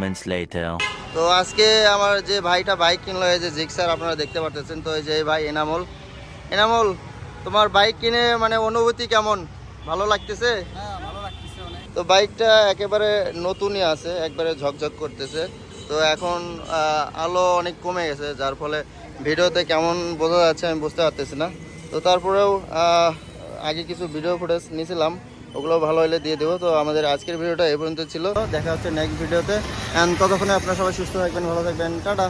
moments later. তো আজকে আমার যে ভাইটা বাইক কিনলো, এই যে জিক্সার আপনারা দেখতে পারতেছেন। তো এই যে এই ভাই এনামুল, এনামুল তোমার বাইক কিনে মানে অনুভূতি কেমন, ভালো লাগতেছে? হ্যাঁ, ভালো লাগতেছে অনেক। তো বাইকটা একেবারে নতুনই আছে, একবারে ঝকঝক করতেছে। তো এখন আলো অনেক কমে গেছে, যার ফলে ভিডিওতে কেমন বোঝা যাচ্ছে আমি বুঝতে পারতেছি না। তো তারপরেও আগে কিছু ভিডিও ফুটেজ নিয়েছিলাম, ওগুলো ভালো হলে দিয়ে দেবো। তো আমাদের আজকের ভিডিওটা এই পর্যন্ত ছিল, দেখা হচ্ছে নেক্সট ভিডিওতে। অ্যান্ড ততক্ষণে আপনারা সবাই সুস্থ থাকবেন, ভালো থাকবেন, টাটা।